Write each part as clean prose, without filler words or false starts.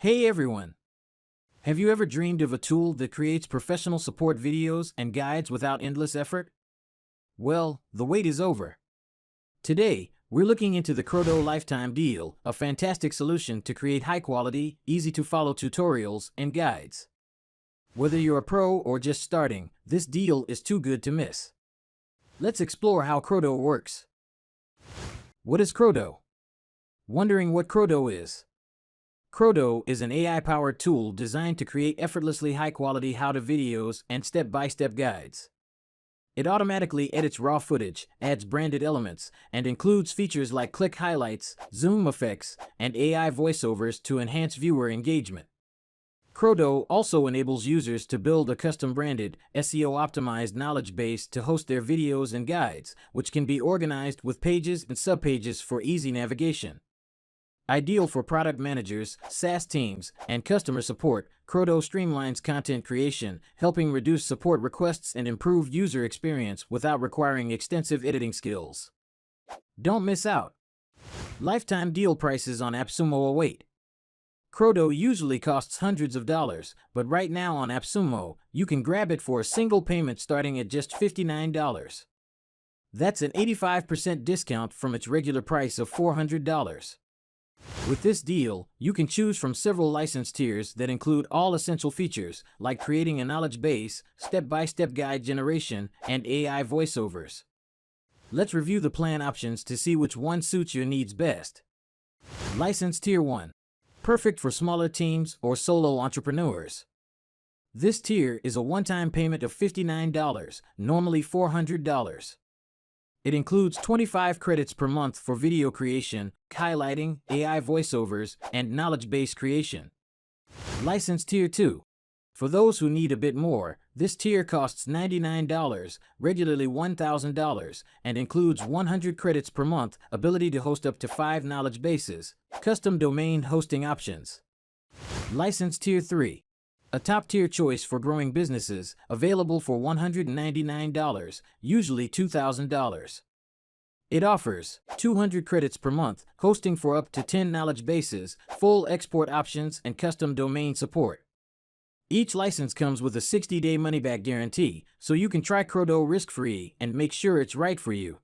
Hey everyone! Have you ever dreamed of a tool that creates professional support videos and guides without endless effort? Well, the wait is over. Today, we're looking into the Kroto Lifetime Deal, a fantastic solution to create high-quality, easy-to-follow tutorials and guides. Whether you're a pro or just starting, this deal is too good to miss. Let's explore how Kroto works. What is Kroto? Wondering what Kroto is? Kroto is an AI-powered tool designed to create effortlessly high-quality how-to videos and step-by-step guides. It automatically edits raw footage, adds branded elements, and includes features like click highlights, zoom effects, and AI voiceovers to enhance viewer engagement. Kroto also enables users to build a custom-branded, SEO-optimized knowledge base to host their videos and guides, which can be organized with pages and subpages for easy navigation. Ideal for product managers, SaaS teams, and customer support, Kroto streamlines content creation, helping reduce support requests and improve user experience without requiring extensive editing skills. Don't miss out! Lifetime deal prices on AppSumo await. Kroto usually costs hundreds of dollars, but right now on AppSumo, you can grab it for a single payment starting at just $59. That's an 85% discount from its regular price of $400. With this deal, you can choose from several license tiers that include all essential features, like creating a knowledge base, step-by-step guide generation, and AI voiceovers. Let's review the plan options to see which one suits your needs best. License Tier 1. Perfect for smaller teams or solo entrepreneurs. This tier is a one-time payment of $59, normally $400. It includes 25 credits per month for video creation, highlighting, AI voiceovers, and knowledge base creation. License Tier 2. For those who need a bit more, this tier costs $99, regularly $1,000, and includes 100 credits per month, ability to host up to 5 knowledge bases, custom domain hosting options. License Tier 3. A top-tier choice for growing businesses, available for $199, usually $2,000. It offers 200 credits per month, hosting for up to 10 knowledge bases, full export options, and custom domain support. Each license comes with a 60-day money-back guarantee, so you can try Kroto risk-free and make sure it's right for you.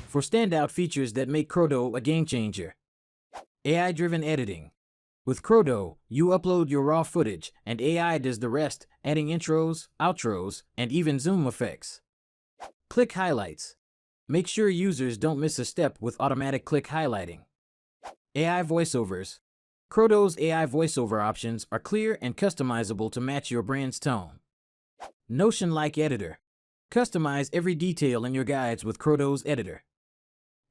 For standout features that make Kroto a game-changer. AI-driven editing. With Kroto, you upload your raw footage, and AI does the rest, adding intros, outros, and even zoom effects. Click highlights. Make sure users don't miss a step with automatic click highlighting. AI voiceovers. Kroto's AI voiceover options are clear and customizable to match your brand's tone. Notion-like editor. Customize every detail in your guides with Kroto's editor.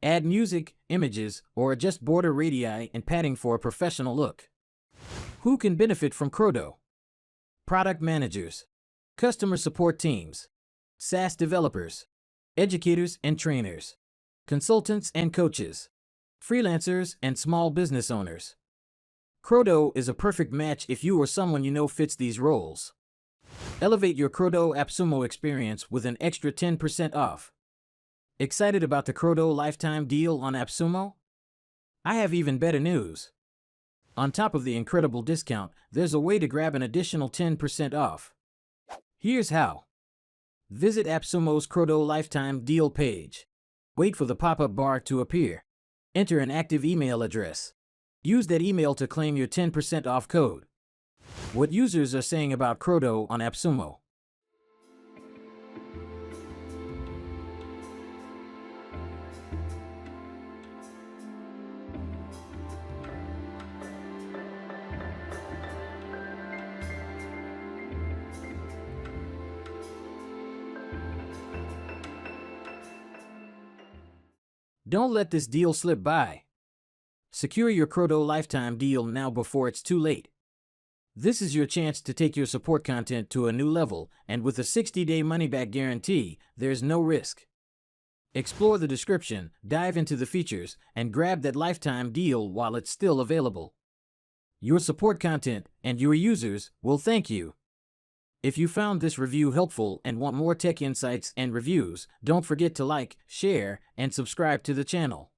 Add music, images, or adjust border radii and padding for a professional look. Who can benefit from Kroto? Product managers, customer support teams, SaaS developers, educators and trainers, consultants and coaches, freelancers and small business owners. Kroto is a perfect match if you or someone you know fits these roles. Elevate your Kroto AppSumo experience with an extra 10% off. Excited about the Kroto Lifetime Deal on AppSumo? I have even better news. On top of the incredible discount, there's a way to grab an additional 10% off. Here's how. Visit AppSumo's Kroto Lifetime Deal page. Wait for the pop-up bar to appear. Enter an active email address. Use that email to claim your 10% off code. What users are saying about Kroto on AppSumo. Don't let this deal slip by. Secure your Kroto Lifetime Deal now before it's too late. This is your chance to take your support content to a new level, and with a 60-day money-back guarantee, there's no risk. Explore the description, dive into the features, and grab that lifetime deal while it's still available. Your support content and your users will thank you. If you found this review helpful and want more tech insights and reviews, don't forget to like, share, and subscribe to the channel.